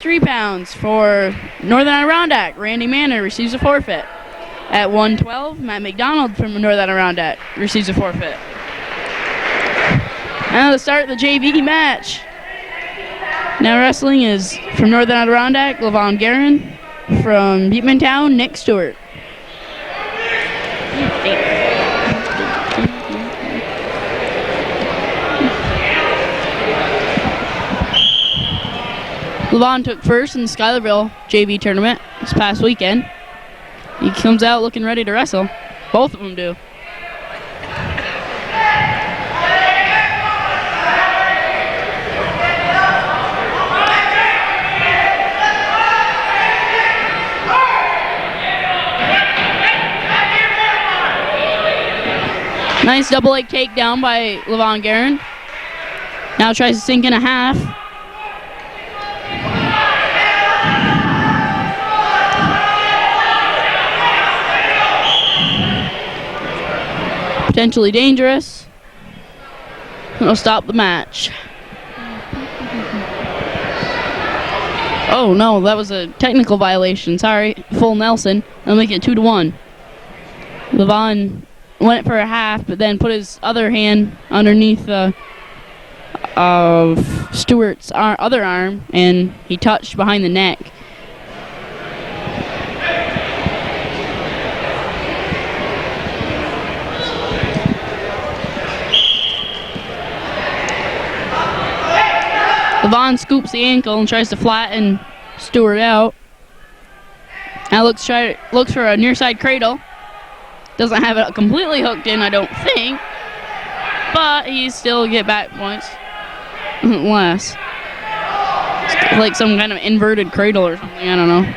3 pounds for Northern Adirondack. Randy Manor receives a forfeit. At 112, Matt McDonald from Northern Adirondack receives a forfeit. Now to start the JV match. Now wrestling is from Northern Adirondack, LaVon Garin. From Beekmantown, Nick Stuart. LaVon took first in the Schuylerville JV tournament this past weekend. He comes out looking ready to wrestle. Both of them do. Nice double leg takedown by LaVon Garin. Now tries to sink in a half. Potentially dangerous. It'll stop the match. Oh no, that was a technical violation. Sorry, full Nelson. I'll make it 2-1. LaVon went for a half, but then put his other hand underneath of Stewart's other arm, and he touched behind the neck. LaVon scoops the ankle and tries to flatten Stuart out. Now looks for a near side cradle. Doesn't have it completely hooked in, I don't think. But he still get back points. Less. It's like some kind of inverted cradle or something, I don't know.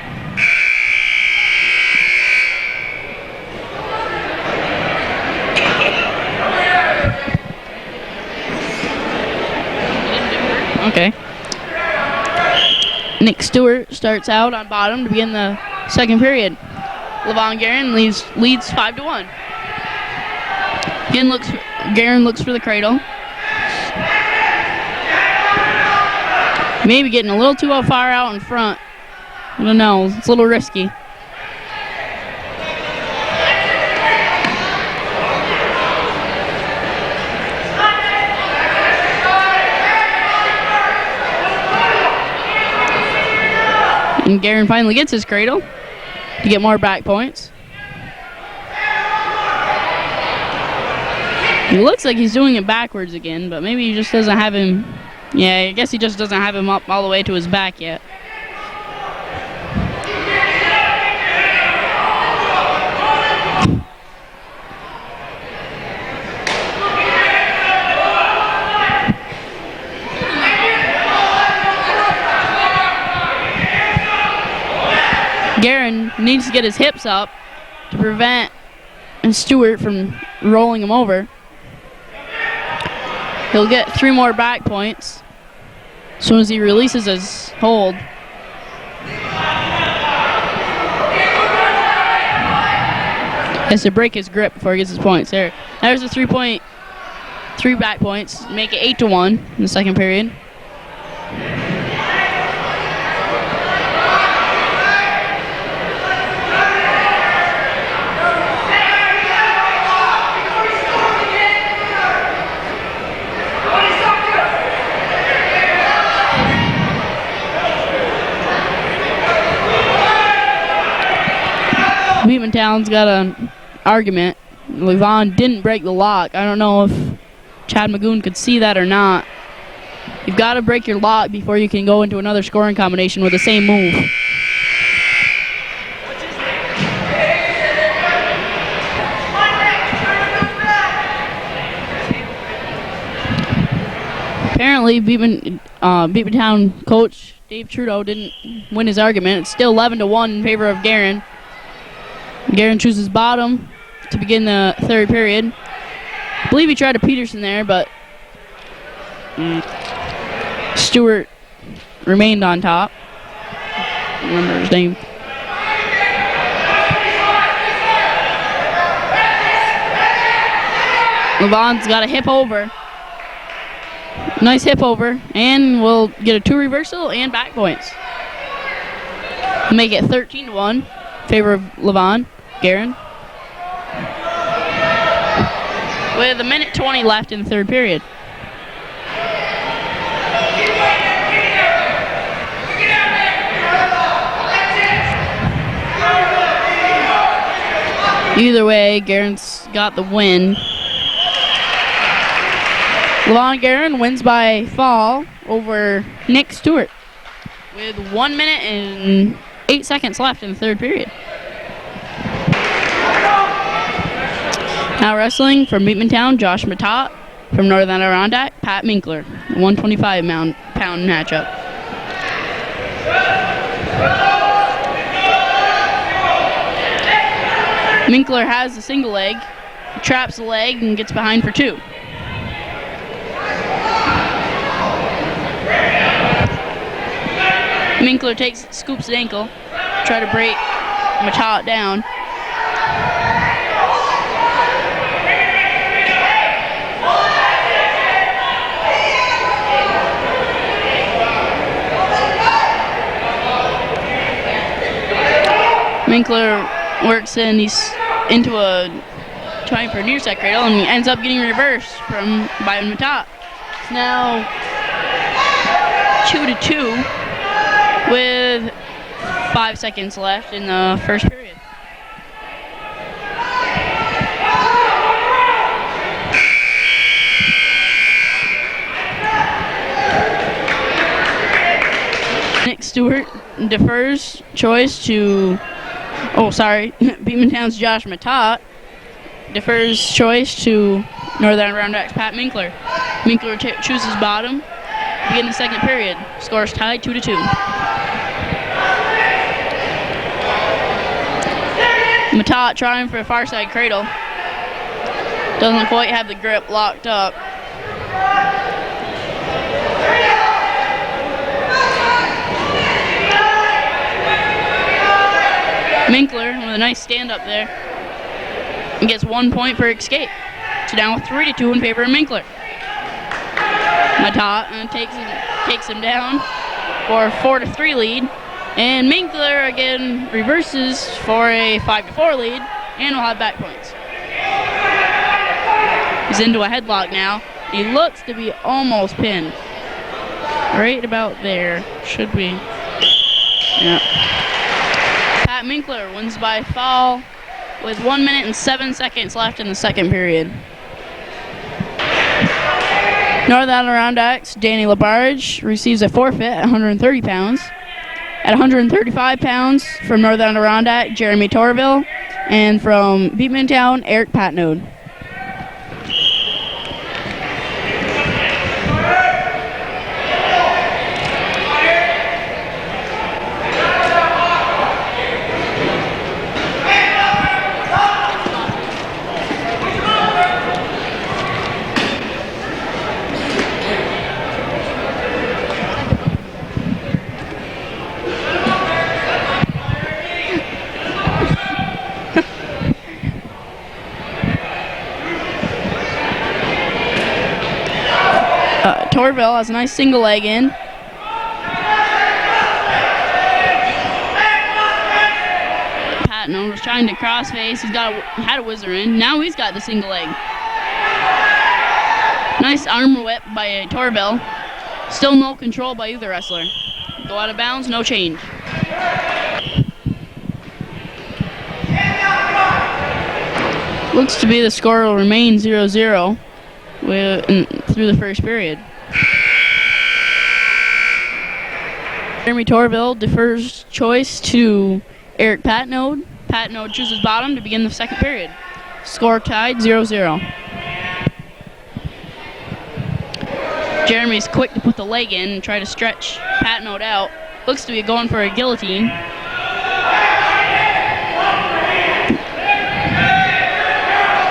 Okay. Nick Stewart starts out on bottom to begin the second period. LaVon Garin leads 5-1. Again, Garin looks for the cradle. Maybe getting a little too far out in front. I don't know. It's a little risky. And Garin finally gets his cradle to get more back points. It looks like he's doing it backwards again, but maybe he just doesn't have him. Yeah, I guess he just doesn't have him up all the way to his back yet. Garin needs to get his hips up to prevent Stuart from rolling him over. He'll get 3 more back points as soon as he releases his hold. Has to break his grip before he gets his points. There's the 3 back points. Make it 8-1 in the second period. Beekmantown's got an argument. LaVon didn't break the lock. I don't know if Chad Magoon could see that or not. You've got to break your lock before you can go into another scoring combination with the same move. Apparently, Beekmantown coach Dave Trudeau didn't win his argument. It's still 11-1 in favor of Garin. Garin chooses bottom to begin the third period. I believe he tried a Peterson there, but Stuart remained on top. I don't remember his name. LaVon's got a hip over. Nice hip over, and we'll get a 2 reversal and back points. Make it 13-1. Favor of LaVon. Garin. With 1:20 left in the third period. Either way, Garin's got the win. LaVon Garin wins by fall over Nick Stuart with 1 minute and 8 seconds left in the third period. Now wrestling from Beekmantown, Josh Matata. From Northern Adirondack, Pat Minkler. 125-pound matchup. Minkler has the single leg, traps the leg, and gets behind for 2. Minkler scoops the ankle, try to break Matata down. Minkler works in, he's into a trying for a near side cradle, and he ends up getting reversed by Matata. It's now 2-2 with 5 seconds left in the first period. Nick Stuart defers choice to Beekmantown's Josh Matata defers choice to Northern Adirondack's Pat Minkler. Minkler chooses bottom. Begin the second period. Scores tied 2-2. Matata trying for a far side cradle. Doesn't quite have the grip locked up. Minkler with a nice stand up there and gets 1 point for escape. So now 3-2 in favor of Minkler. Matata takes him down for a 4-3 lead, and Minkler again reverses for a 5-4 lead, and will have back points. He's into a headlock now. He looks to be almost pinned. Right about there. Should be. Yeah. Pat Minkler wins by fall with 1 minute and 7 seconds left in the second period. Northern Adirondack's Danny LaBarge receives a forfeit at 130 pounds. At 135 pounds from Northern Adirondack, Jeremy Torvill. And from Beekmantown, Erick Patenaude. Torvill has a nice single leg in. Patenaude was trying to crossface. Had a whizzer in. Now he's got the single leg. Nice arm whip by Torvill. Still no control by either wrestler. Go out of bounds, no change. Looks to be the score will remain 0-0 through the first period. Jeremy Torvill defers choice to Erick Patenaude. Patenaude chooses bottom to begin the second period. Score tied 0-0. Jeremy's quick to put the leg in and try to stretch Patenaude out. Looks to be going for a guillotine.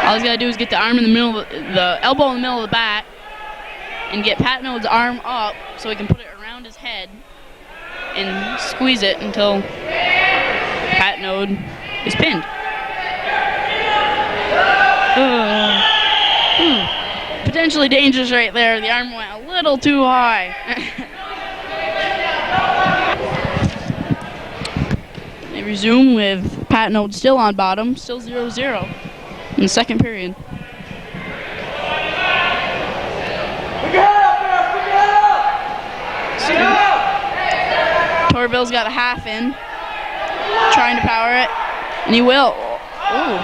All he's got to do is get the arm in the middle, the elbow in the middle of the back, and get Patenaude's arm up so he can put it around his head and squeeze it until Patenaude is pinned. Potentially dangerous right there. The arm went a little too high. resume with Patenaude still on bottom, still 0-0 in the second period. Torvill's got a half in, trying to power it, and he will. Ooh.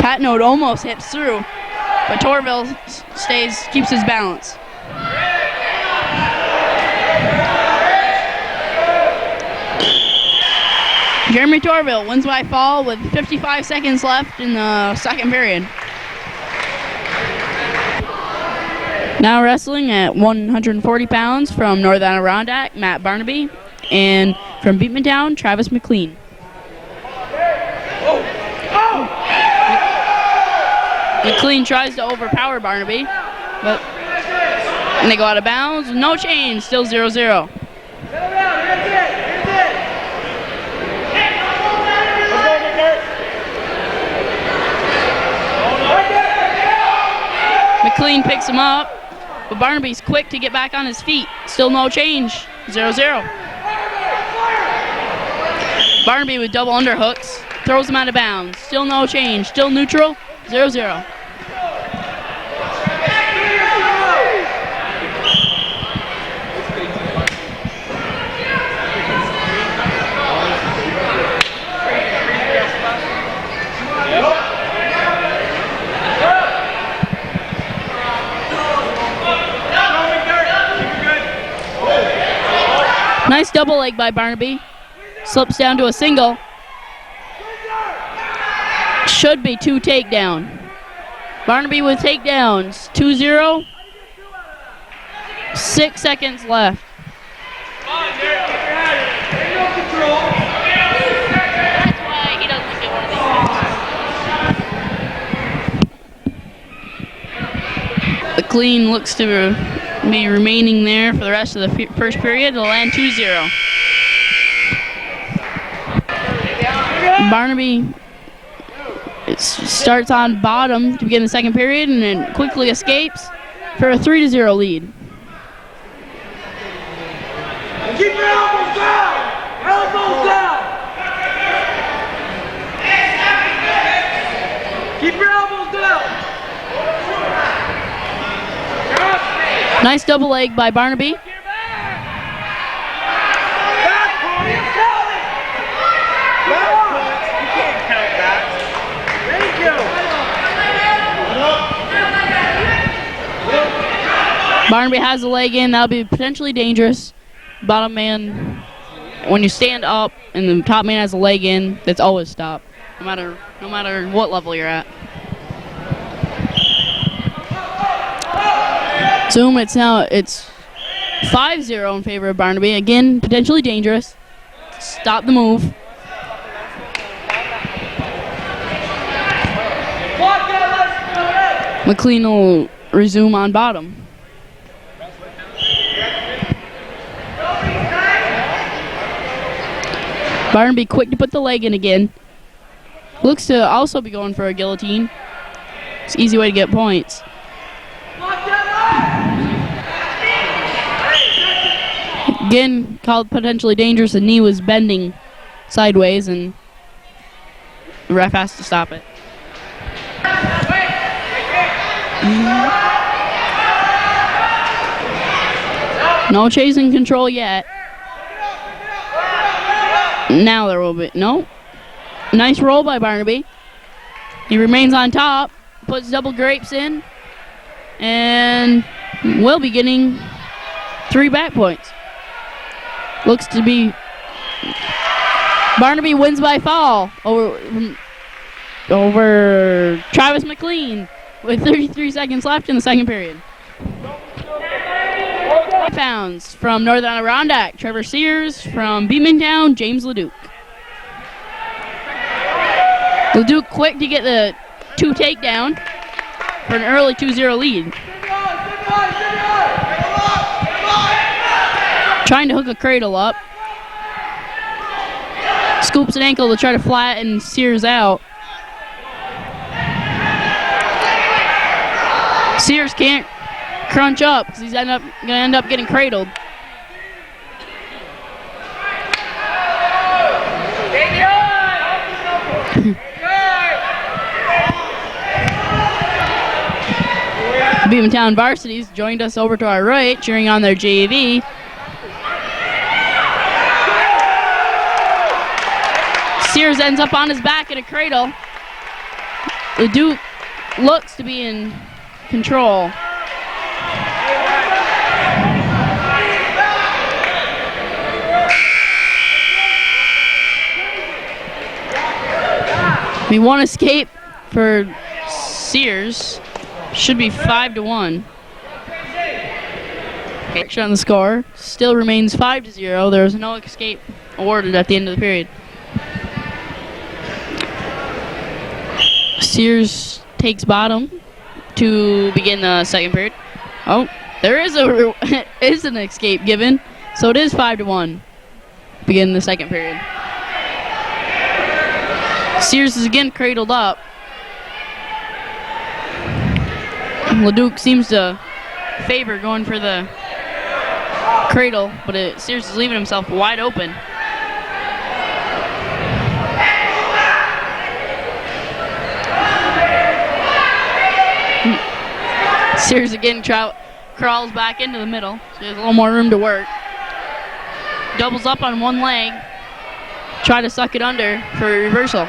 Patenaude almost hits through, but Torvill keeps his balance. Jeremy Torvill wins by fall with 55 seconds left in the second period. Now wrestling at 140 pounds from Northern Adirondack, Matt Barnaby, and from Beekmantown, Travis McLean. McLean tries to overpower Barnaby, but they go out of bounds. No change, still 0-0. McLean picks him up, but Barnaby's quick to get back on his feet. Still no change, 0-0. Barnaby with double underhooks, throws him out of bounds. Still no change, still neutral, 0-0. Nice double leg by Barnaby. Slips down to a single. Should be 2 takedown. Barnaby with takedowns. 2-0. 6 seconds left. That's why he doesn't get one of these. McLean looks to be remaining there for the rest of the first period. It'll land 2-0. Barnaby starts on bottom to begin the second period and then quickly escapes for a 3-0 lead. Keep your elbows down! Elbows down! Keep your elbows down! Nice double leg by Barnaby. Barnaby has a leg in. That'll be potentially dangerous. Bottom man, when you stand up and the top man has a leg in, that's always stop, no matter what level you're at. Zoom, it's 5-0 in favor of Barnaby. Again, potentially dangerous. Stop the move. McLean will resume on bottom. Barnaby quick to put the leg in again. Looks to also be going for a guillotine. It's an easy way to get points. Again, called potentially dangerous. The knee was bending sideways, and the ref has to stop it. No chasing control yet. Now there will be. No. Nice roll by Barnaby. He remains on top. Puts double grapes in. And will be getting 3 back points. Looks to be. Barnaby wins by fall over Travis McLean with 33 seconds left in the second period. Pounds from Northern Adirondack, Trevor Sears. From Beekmantown, James LaDuke. LaDuke quick to get the 2 takedown for an early 2-0 lead. Trying to hook a cradle up. Scoops an ankle to try to flatten Sears out. Sears can't crunch up because he's gonna end up getting cradled. Take it Beekmantown Varsity's joined us over to our right, cheering on their JV. Sears ends up on his back in a cradle. LaDuke looks to be in control. One escape for Sears. Should be 5-1. Correction on the score. Still remains 5-0. There was no escape awarded at the end of the period. Sears takes bottom to begin the second period. Oh, there is an escape given, so it is 5-1. Begin the second period. Sears is again cradled up. LaDuke seems to favor going for the cradle, but Sears is leaving himself wide open. Sears again crawls back into the middle, so he has a little more room to work. Doubles up on one leg, try to suck it under for a reversal.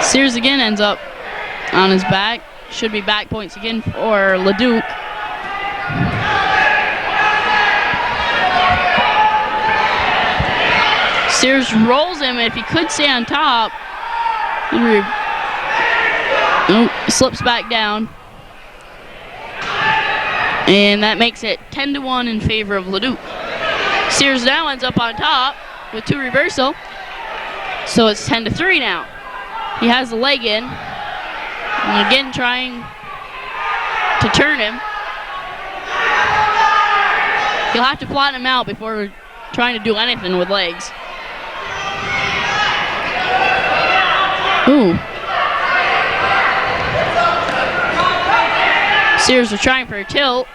Sears again ends up on his back. Should be back points again for LaDuke. Sears rolls him. If he could stay on top, slips back down. And that makes it 10-1 in favor of LaDuke. Sears now ends up on top with 2 reversal. So it's 10-3 now. He has the leg in. And again trying to turn him. He'll have to flatten him out before trying to do anything with legs. Ooh. Sears was trying for a tilt.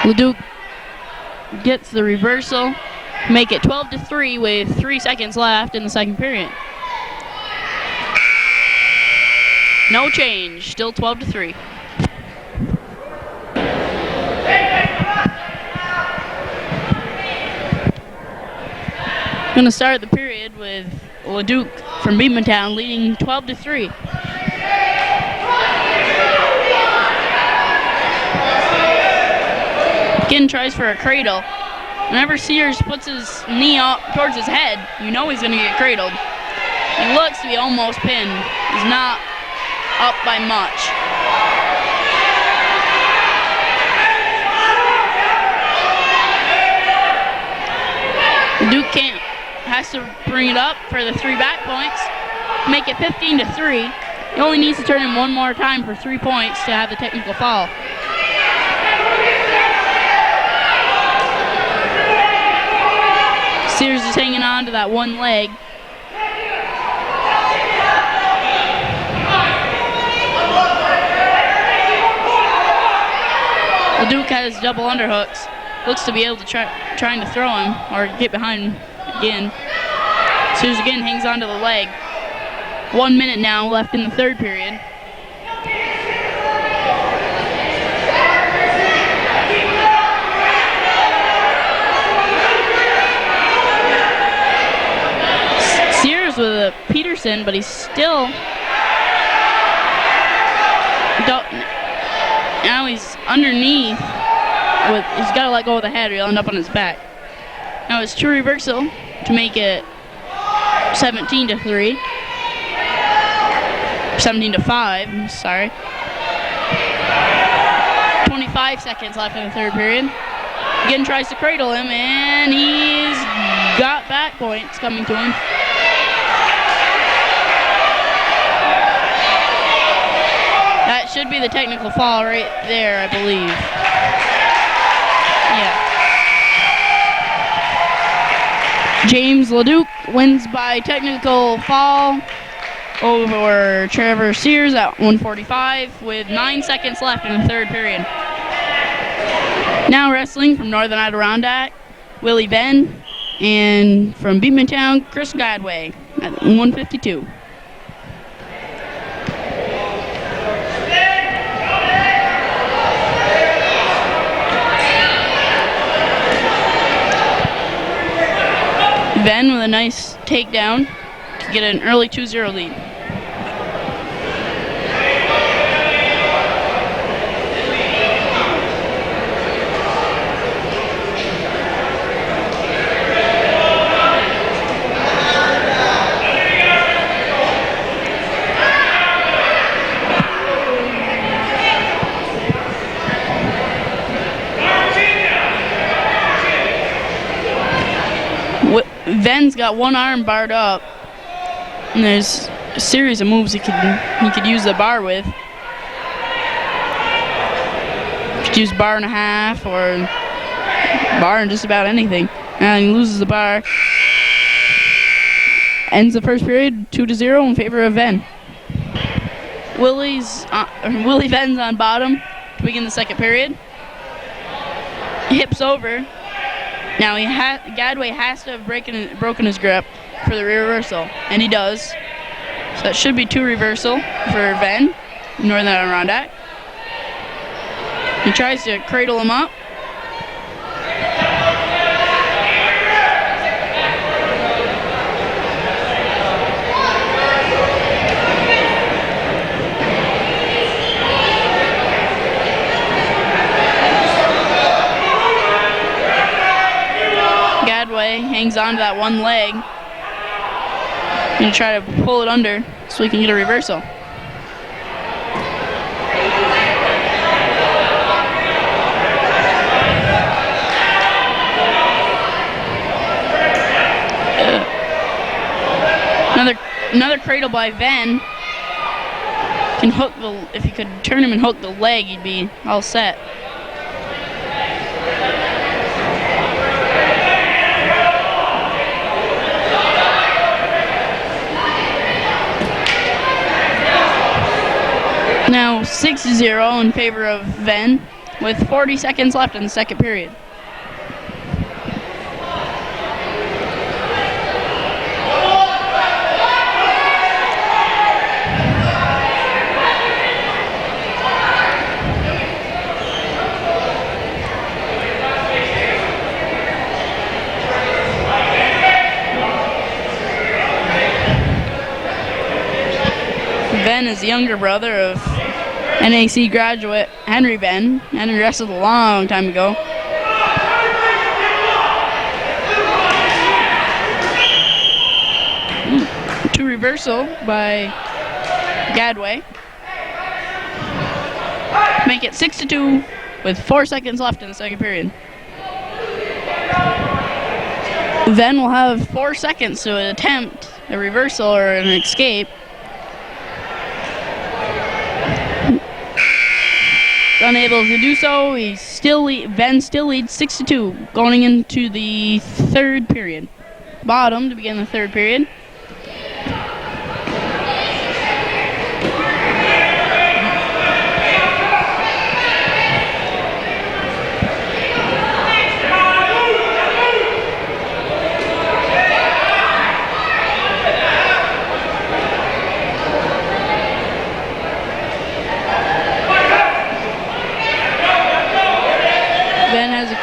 LaDuke gets the reversal. Make it 12-3 with 3 seconds left in the second period. No change, still 12-3. Going to start the period with LaDuke from Beekmantown leading 12-3. Again tries for a cradle. Whenever Sears puts his knee up towards his head, you know he's going to get cradled. He looks to be almost pinned. He's not up by much. LaDuke has to bring it up for the 3 back points, make it 15-3. He only needs to turn him one more time for 3 points to have the technical foul. Sears is hanging on to that one leg. LaDuke has double underhooks. Looks to be able to trying to throw him or get behind again. Sears again hangs on to the leg. 1 minute now left in the third period. With a Peterson, but he's still now he's underneath. He's got to let go of the head or he'll end up on his back. Now it's true reversal to make it 17-3. 17-5, sorry. 25 seconds left in the third period. Again tries to cradle him, and he's got back points coming to him. That should be the technical foul right there, I believe. Yeah. James LaDuke wins by technical foul. over Trevor Sears at 145 with 9 seconds left in the third period. Now wrestling from Northern Adirondack, Willie Ben, and from Beekmantown, Chris Guideway at 152. Ben with a nice takedown to get an early 2-0 lead. Ven's got one arm barred up, and there's a series of moves he could use the bar with. Could use bar and a half or bar and just about anything. And he loses the bar. Ends the first period 2-0 in favor of Ven. Willie Ven's on bottom to begin the second period. Hips over. Now Guideway has to have broken his grip for the reversal, and he does. So that should be 2 reversal for Ven, Northern Adirondack. He tries to cradle him up. Hangs on to that one leg. Gonna try to pull it under so we can get a reversal. Another cradle by Ven. Can hook if he could turn him and hook the leg, he'd be all set. Now 6-0 in favor of Ven with 40 seconds left in the second period. Ben is the younger brother of NAC graduate Henry Ben. Henry wrestled a long time ago. To reversal by Guideway. Make it 6-2 with 4 seconds left in the second period. Then we'll have 4 seconds to attempt a reversal or an escape. Unable to do so, Ven still leads 6-2 going into the third period. Bottom to begin the third period.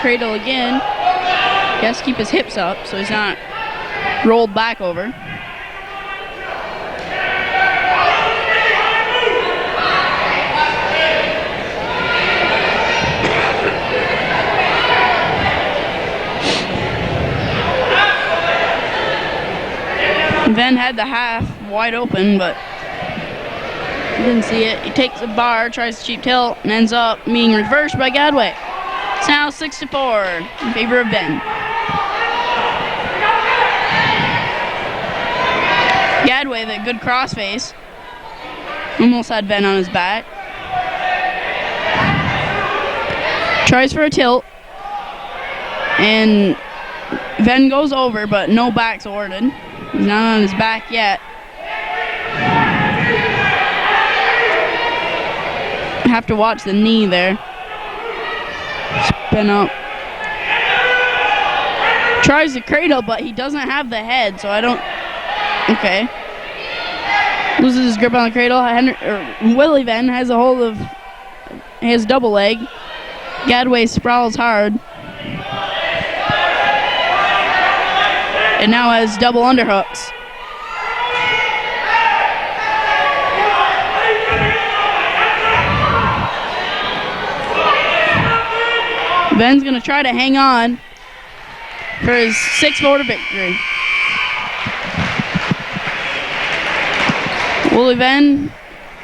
Cradle again. He has to keep his hips up so he's not rolled back over. Ven had the half wide open, but didn't see it. He takes the bar, tries to cheap tilt, and ends up being reversed by Guideway. It's now 6-4 in favor of Ben. Guideway, the good crossface. Almost had Ben on his back. Tries for a tilt. And Ben goes over, but no back's awarded. He's not on his back yet. have to watch the knee there. Spin up. Tries to cradle, but he doesn't have the head, so I don't... Okay. Loses his grip on the cradle. Willie then has a hold of his double leg. Guideway sprawls hard. And now has double underhooks. Ben's going to try to hang on for his 6-4 victory. Willie Venn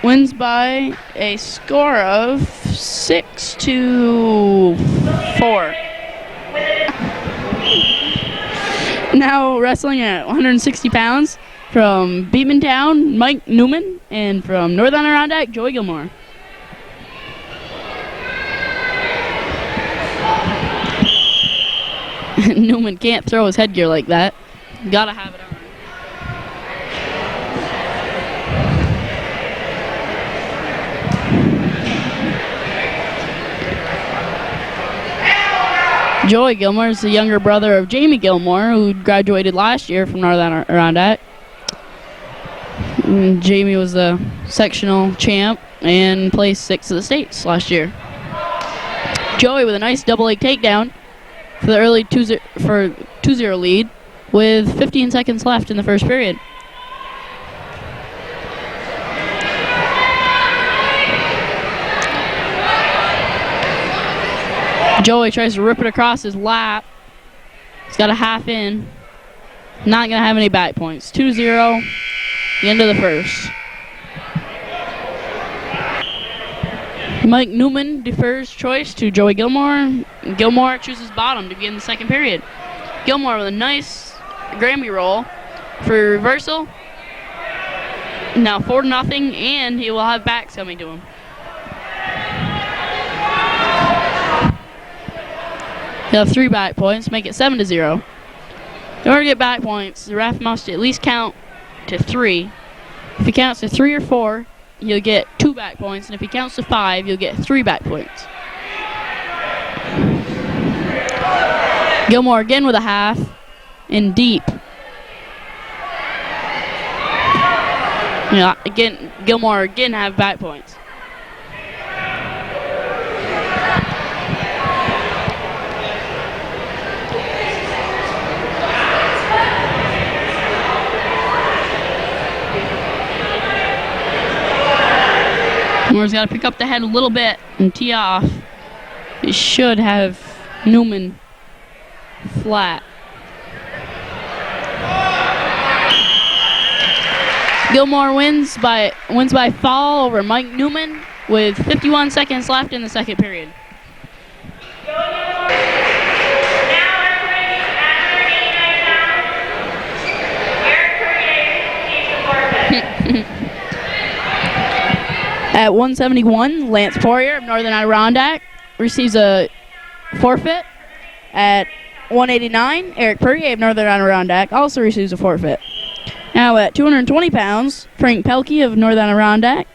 wins by a score of 6-4. Now wrestling at 160 pounds from Beekmantown, Mike Newman, and from Northern Adirondack, Joey Gilmore. Newman can't throw his headgear like that. Gotta have it on. Joey Gilmore is the younger brother of Jamie Gilmore, who graduated last year from Northern Adirondack. Jamie was the sectional champ and placed 6th of the states last year. Joey with a nice double leg takedown for the early 2-0 lead with 15 seconds left in the first period. Joey tries to rip it across his lap. He's got a half in. Not going to have any back points. 2-0, the end of the first. Mike Newman defers choice to Joey Gilmore. Gilmore chooses bottom to begin the second period. Gilmore with a nice Grammy roll for reversal. Now 4-0, and he will have backs coming to him. He'll have 3 back points, make it 7-0. In order to get back points, the ref must at least count to 3. If he counts to 3 or 4, you'll get 2 back points, and if he counts to 5, you'll get 3 back points. Gilmore again with a half, and deep. Yeah, again, Gilmore again have back points. Gilmore's got to pick up the head a little bit and tee off. He should have Newman flat. Gilmore wins by fall over Mike Newman with 51 seconds left in the second period. At 171, Lance Poirier of Northern Adirondack receives a forfeit. At 189, Erick of Northern Adirondack also receives a forfeit. Now at 220 pounds, Frank Pelkey of Northern Adirondack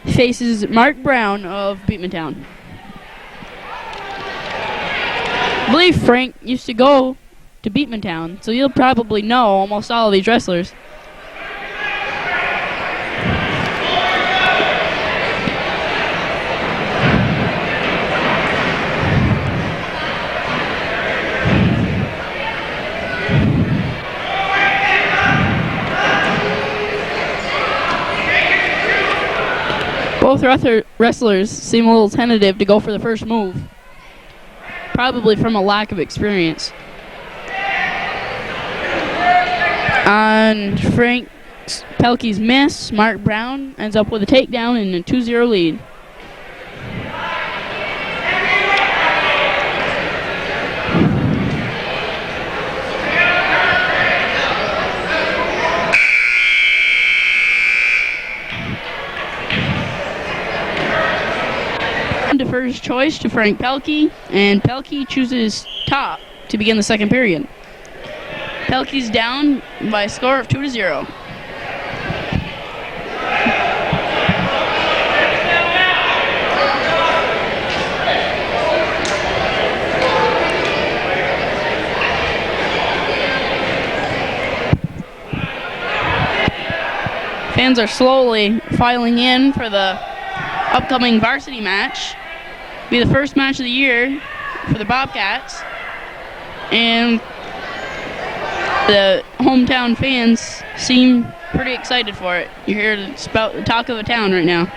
faces Mark Brown of Beekmantown. I believe Frank used to go to Beekmantown, so you'll probably know almost all of these wrestlers. Both wrestlers seem a little tentative to go for the first move, probably from a lack of experience. On Frank Pelkey's miss, Mark Brown ends up with a takedown and a 2-0 lead. Defers choice to Frank Pelkey, and Pelkey chooses top to begin the second period. Pelkey's down by a score of 2-0. Fans are slowly filing in for the upcoming varsity match. Be the first match of the year for the Bobcats. And the hometown fans seem pretty excited for it. You hear the talk of the town right now.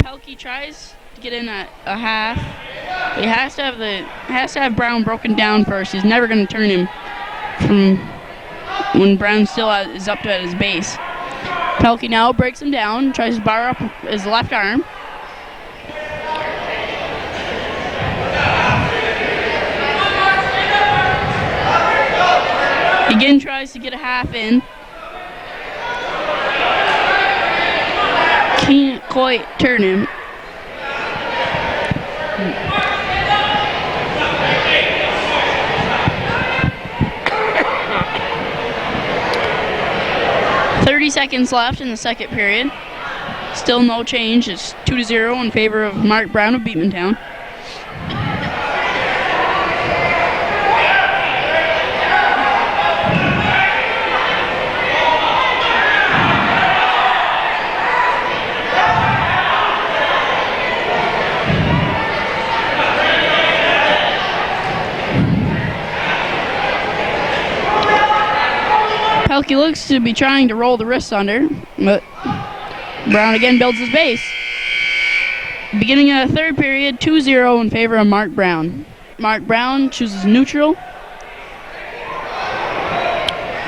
Pelkey tries to get in at a half. He has to have Brown broken down first. He's never going to turn him from when Brown still is up to at his base. Pelkey now breaks him down, tries to bar up his left arm. He again tries to get a half in. Can't quite turn him. Seconds left in the second period. Still no change. It's 2-0 in favor of Mark Brown of Beekmantown. Pelkey looks to be trying to roll the wrists under, but Brown again builds his base. Beginning of the third period, 2-0 in favor of Mark Brown. Mark Brown chooses neutral.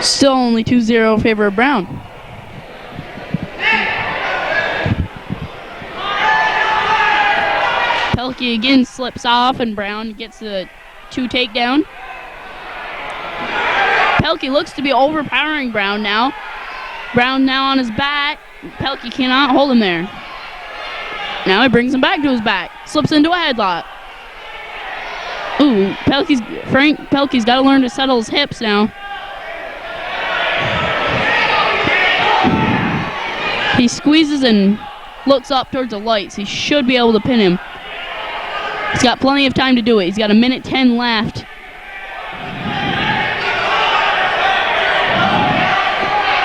Still only 2-0 in favor of Brown. Pelkey again slips off and Brown gets the 2 takedown. Pelkey looks to be overpowering Brown now. Brown now on his back. Pelkey cannot hold him there. Now he brings him back to his back. Slips into a headlock. Ooh, Frank Pelkey's got to learn to settle his hips now. He squeezes and looks up towards the lights. He should be able to pin him. He's got plenty of time to do it. He's got 1:10 left.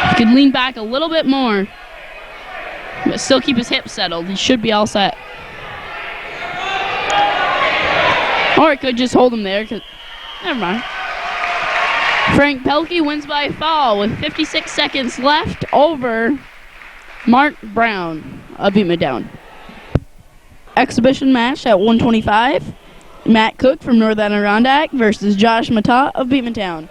He could lean back a little bit more, but still keep his hips settled. He should be all set. Or he could just hold him there. Never mind. Frank Pelkey wins by fall with 56 seconds left over Mark Brown of Beekmantown. Exhibition match at 125. Matt Cook from Northern Adirondack versus Josh Matata of Beekmantown.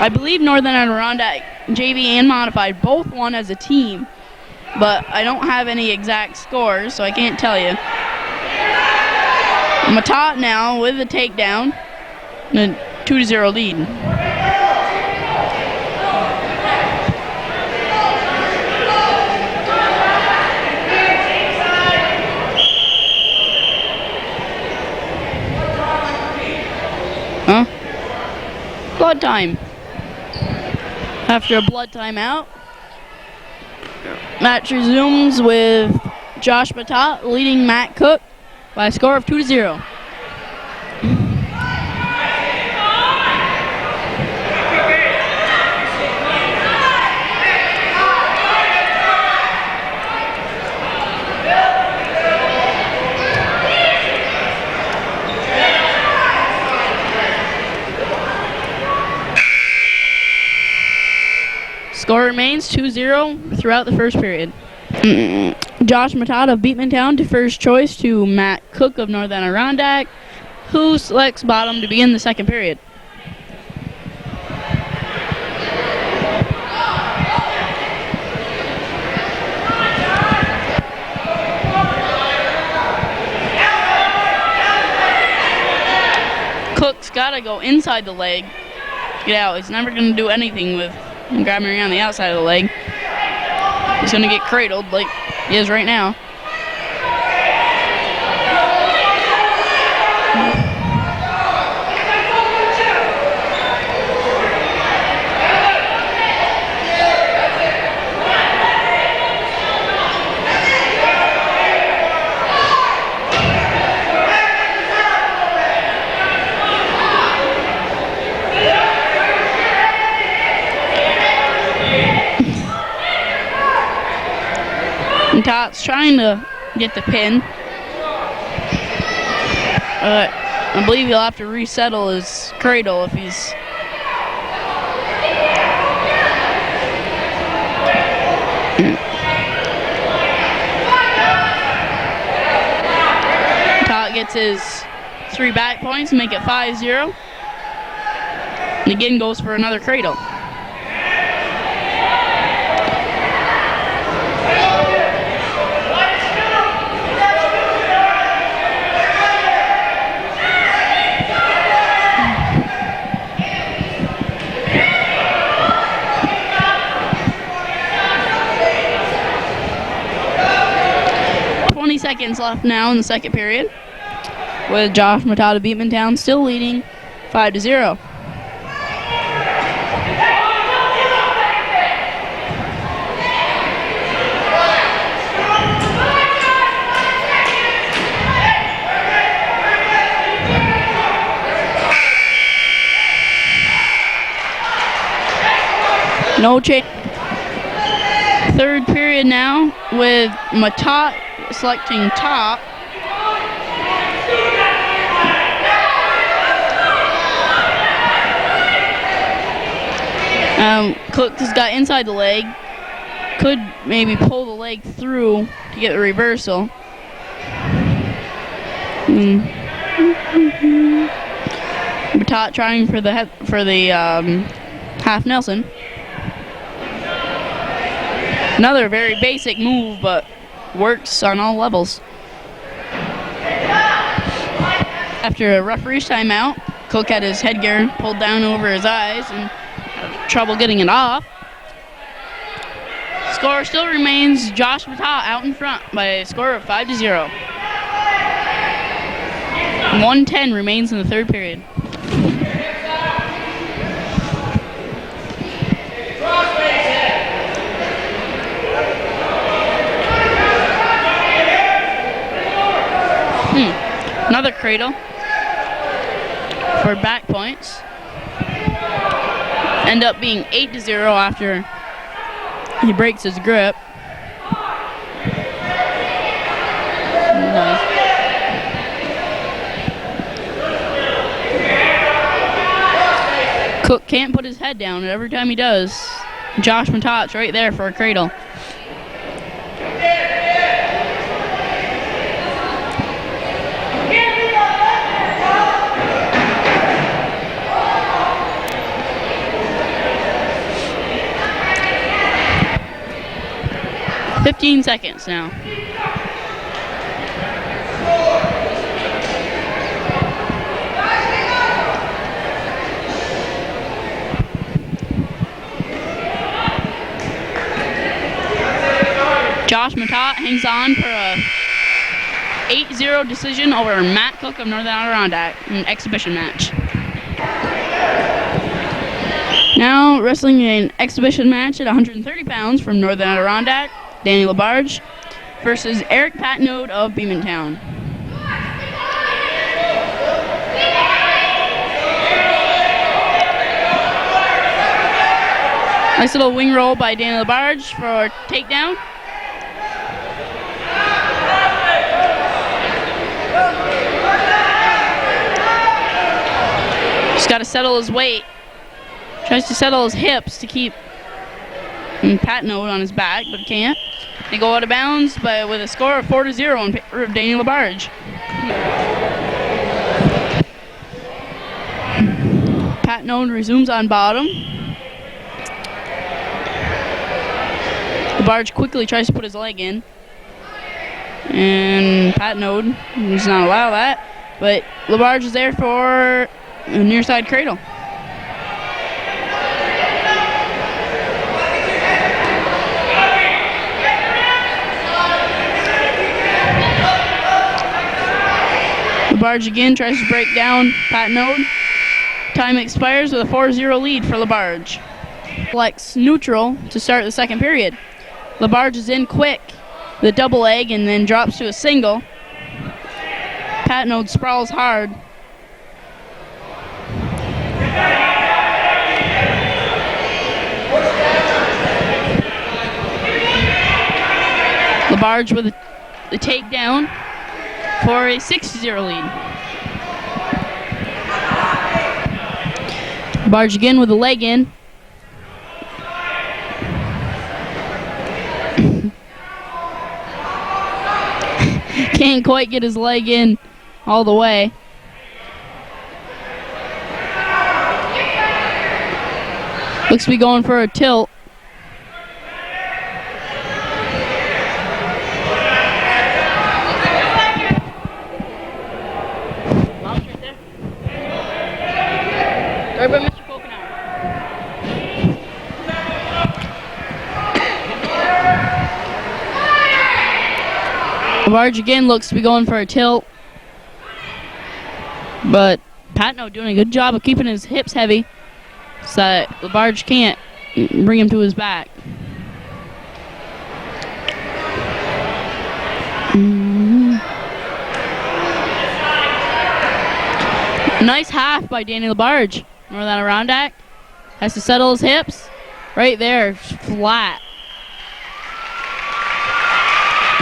I believe Northern Adirondack JV and Modified both won as a team, but I don't have any exact scores, so I can't tell you. Matata now with the takedown, a 2-0 lead. Huh? Blood time. After a blood timeout, match resumes with Josh Matata leading Matt Cook by a score of 2-0. Score remains 2-0 throughout the first period. Josh Matata of Beekmantown defers choice to Matt Cook of Northern Adirondack, who selects bottom to begin the second period. Cook's got to go inside the leg to get out. He's never going to do anything with grabbing around the outside of the leg. He's going to get cradled like he is right now. And Tot's trying to get the pin. I believe he'll have to resettle his cradle if he's... Tot gets his 3 back points to make it 5-0. And again goes for another cradle. Seconds left now in the second period, with Josh Matata Beekmantown still leading 5-0. No change. Third period now with Matata selecting top. Cook has got inside the leg. Could maybe pull the leg through to get the reversal. Matata trying for the half Nelson. Another very basic move, but works on all levels. After a referee's timeout, Cook had his headgear pulled down over his eyes and had trouble getting it off. Score still remains Josh Matata out in front by a score of 5-0. 1:10 remains in the third period. Another cradle for back points. End up being 8-0 after he breaks his grip. Nice. Cook can't put his head down, and every time he does, Josh Matata's right there for a cradle. $15 seconds now. Josh Matata hangs on for a 8-0 decision over Matt Cook of Northern Adirondack in an exhibition match. Now wrestling an exhibition match at 130 pounds from Northern Adirondack, Danny LaBarge versus Erick Patenaude of Beekmantown. Nice little wing roll by Danny LaBarge for a takedown. Just got to settle his weight. Tries to settle his hips to keep Patenaude on his back, but can't. They go out of bounds with a score of 4-0 in favor of Danny LaBarge. Patenaude resumes on bottom. LaBarge quickly tries to put his leg in. And Patenaude does not allow that. But LaBarge is there for a near side cradle. LaBarge again tries to break down Patenaude. Time expires with a 4-0 lead for LaBarge. Flex neutral to start the second period. LaBarge is in quick, the double leg, and then drops to a single. Patenaude sprawls hard. LaBarge with the takedown for a 6-0 lead. LaBarge again with the leg in. Can't quite get his leg in all the way. Looks to be going for a tilt. Right by Mr. Patenaude. LaBarge again looks to be going for a tilt. But Patenaude doing a good job of keeping his hips heavy so that LaBarge can't bring him to his back. Nice half by Danny LaBarge. Northern Adirondack has to settle his hips. Right there, flat.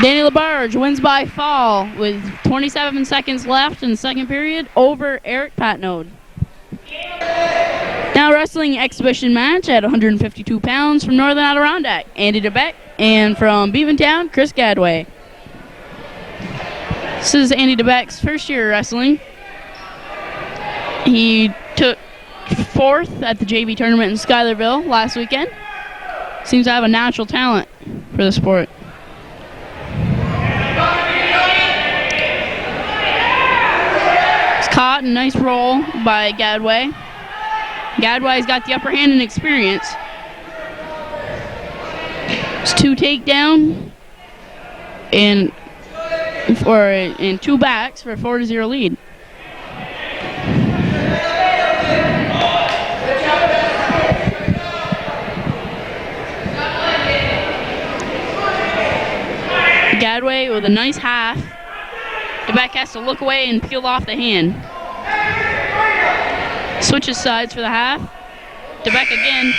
Danny LaBarge wins by fall with 27 seconds left in the second period over Erick Patenaude. Now wrestling exhibition match at 152 pounds from Northern Adirondack, Andy DeBeck, and from Beekmantown, Chris Guideway. This is Andy DeBeck's first year wrestling. He took fourth at the JV tournament in Schuylerville last weekend. Seems to have a natural talent for the sport. It's caught, a nice roll by Guideway. Guideway's got the upper hand in experience. It's 2 takedown and 2 backs for a 4-0 lead. Guideway with a nice half. DeBeck has to look away and peel off the hand. Switches sides for the half. DeBeck again.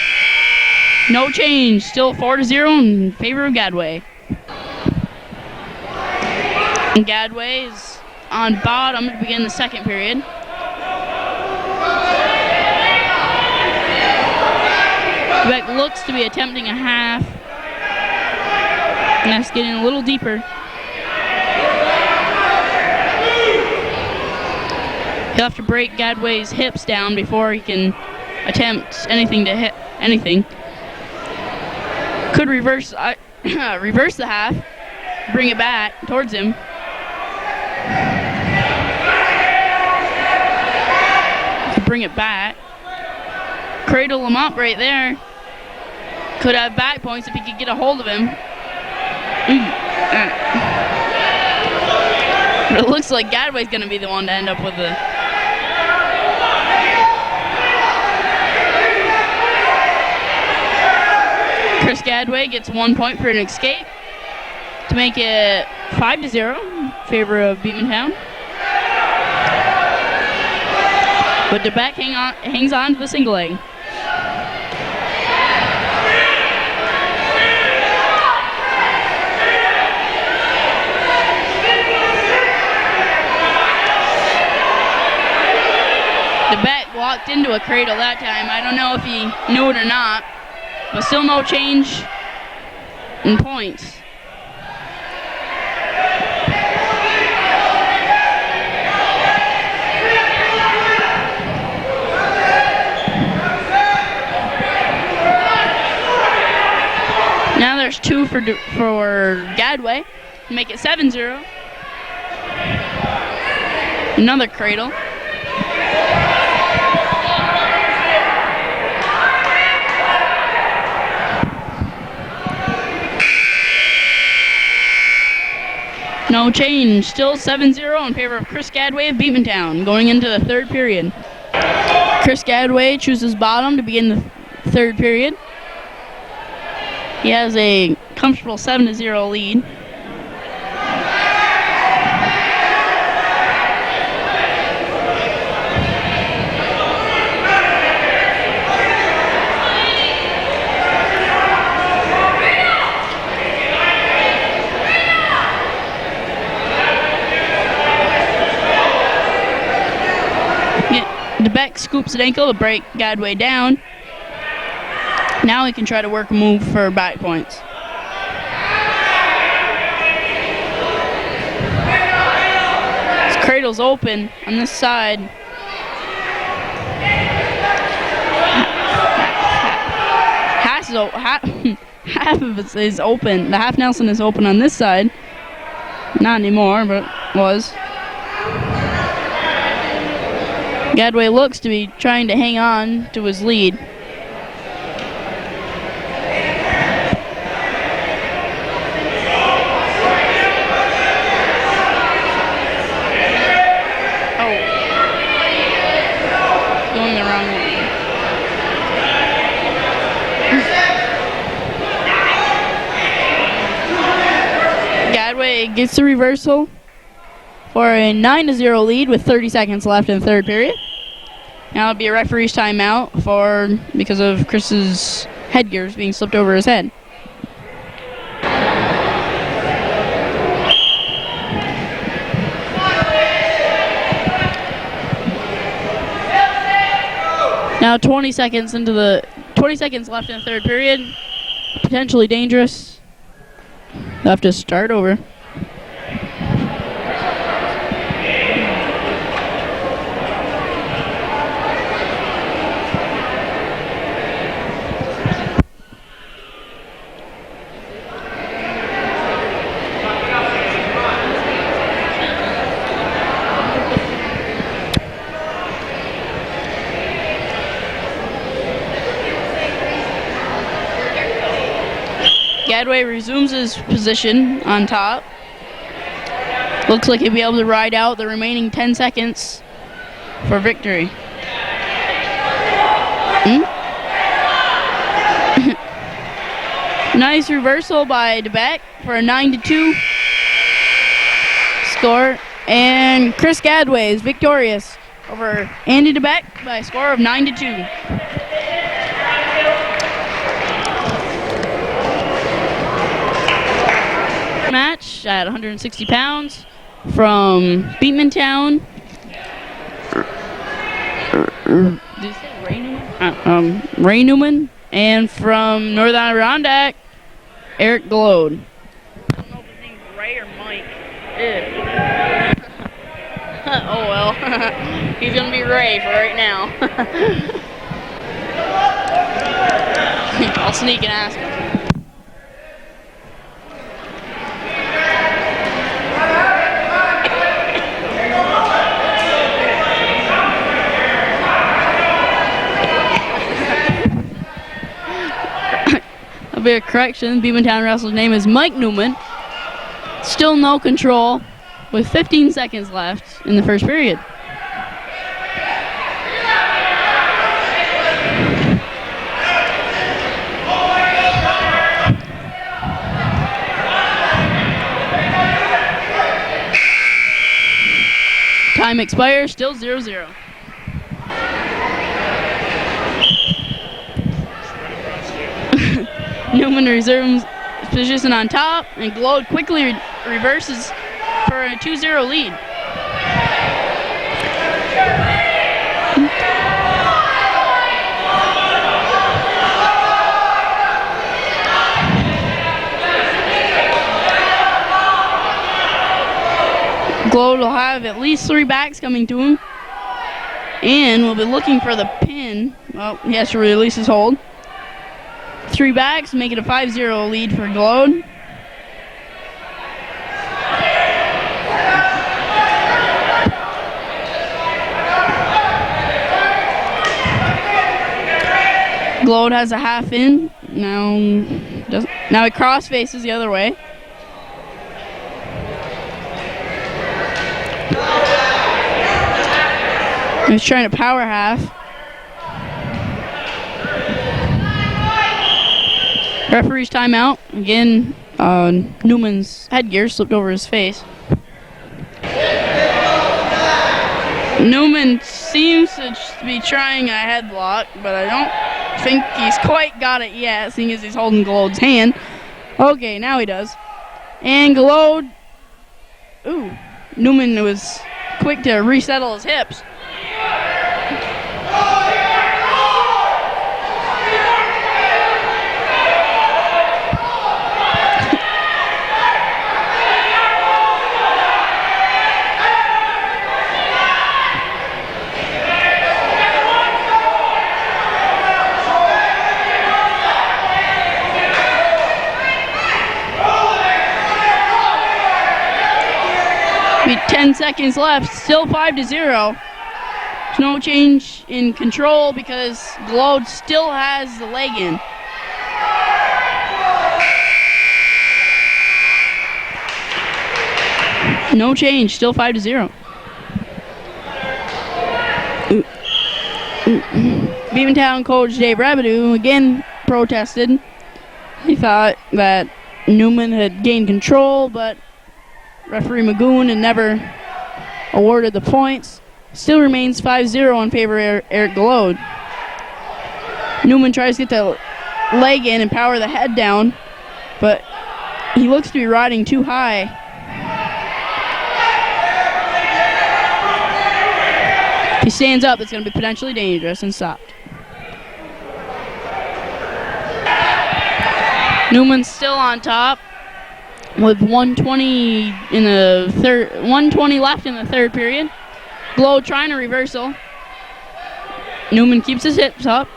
No change. Still 4-0 in favor of Guideway. And Guideway is on bottom to begin the second period. DeBeck looks to be attempting a half. And that's getting a little deeper. He'll have to break Guideway's hips down before he can attempt anything to hit anything. Could reverse the half, bring it back towards him. Bring it back. Cradle him up right there. Could have back points if he could get a hold of him. But it looks like Guideway's going to be the one to end up with the... Chris Guideway gets 1 point for an escape to make it 5-0 in favor of Beekmantown. But DeBeck hangs on to the single leg. DeBeck walked into a cradle that time. I don't know if he knew it or not, but still no change in points. Now there's 2 for Guideway to make it 7-0. Another cradle. No change. Still 7-0 in favor of Chris Guideway of Beekmantown going into the third period. Chris Guideway chooses bottom to begin the third period. He has a comfortable 7-0 lead. DeBeck scoops an ankle to break Guideway down. Now he can try to work a move for back points. His cradle's open on this side. Half of it is open. The half Nelson is open on this side. Not anymore, but was. Guideway looks to be trying to hang on to his lead. Going the wrong way. Guideway gets the reversal for a 9-0 lead with 30 seconds left in the third period. Now it'll be a referee's timeout because of Chris's headgears being slipped over his head. Now 20 seconds left in the third period. Potentially dangerous. They'll have to start over. Guideway resumes his position on top. Looks like he'll be able to ride out the remaining 10 seconds for victory. Nice reversal by DeBeck for a 9-2 score. And Chris Guideway is victorious over Andy DeBeck by a score of 9-2. Match at 160 pounds from Beekmantown. Did you say Ray Newman? Ray Newman. And from Northern Adirondack, Erick Glode. I don't know if his name's Ray or Mike. Oh well. He's gonna be Ray for right now. I'll sneak and ask him. A bit of correction, Beekmantown wrestler's name is Mike Newman. Still no control with 15 seconds left in the first period. Time expires, still 0-0. Newman resumes his position on top, and Glode quickly reverses for a 2-0 lead. Glode will have at least 3 backs coming to him, and will be looking for the pin. Well, he has to release his hold. 3 backs, make it a 5-0 lead for Glode. Glode has a half in. Now he cross faces the other way. He's trying to power half. Referee's timeout. Again, Newman's headgear slipped over his face. Newman seems to be trying a headlock, but I don't think he's quite got it yet, seeing as he's holding Glode's hand. Okay, now he does. And Glode, Newman was quick to resettle his hips. 10 seconds left, still 5-0. There's no change in control because Globe still has the leg in. No change, still 5-0. Beekmantown coach Dave Rabideau again protested. He thought that Newman had gained control, but referee Magoon had never awarded the points. Still remains 5-0 in favor of Erick Galode. Newman tries to get the leg in and power the head down, but he looks to be riding too high. If he stands up, it's going to be potentially dangerous and stopped. Newman's still on top with 1:20 in the third, 1:20 left in the third period. Glow trying a reversal. Newman keeps his hips up.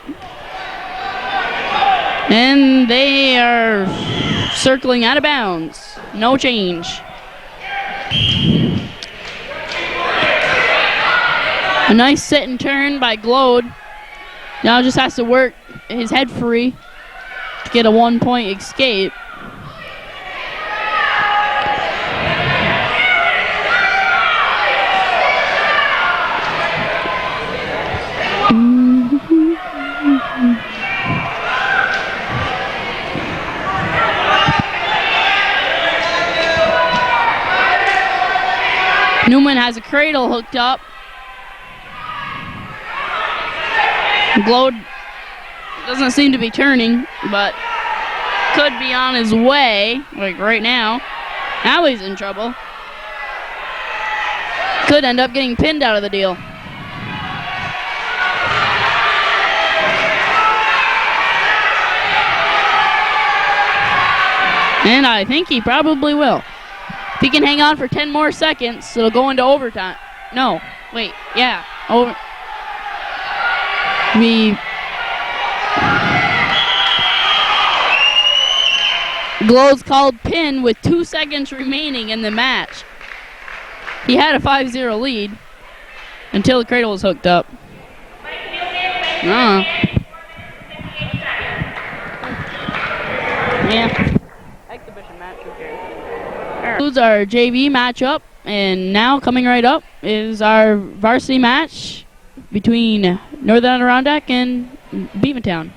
And they are circling out of bounds. No change. A nice sit and turn by Glode. Now just has to work his head free to get a 1-point escape. Newman has a cradle hooked up. Glode doesn't seem to be turning, but could be on his way, like right now. Now he's in trouble. Could end up getting pinned out of the deal. And I think he probably will. If he can hang on for 10 more seconds, it'll go into overtime. No, wait, yeah, over. Glode's called pin with 2 seconds remaining in the match. He had a 5-0 lead until the cradle was hooked up. Yeah. Exhibition match. Concludes our JV matchup, and now coming right up is our varsity match between Northern Adirondack and Beekmantown.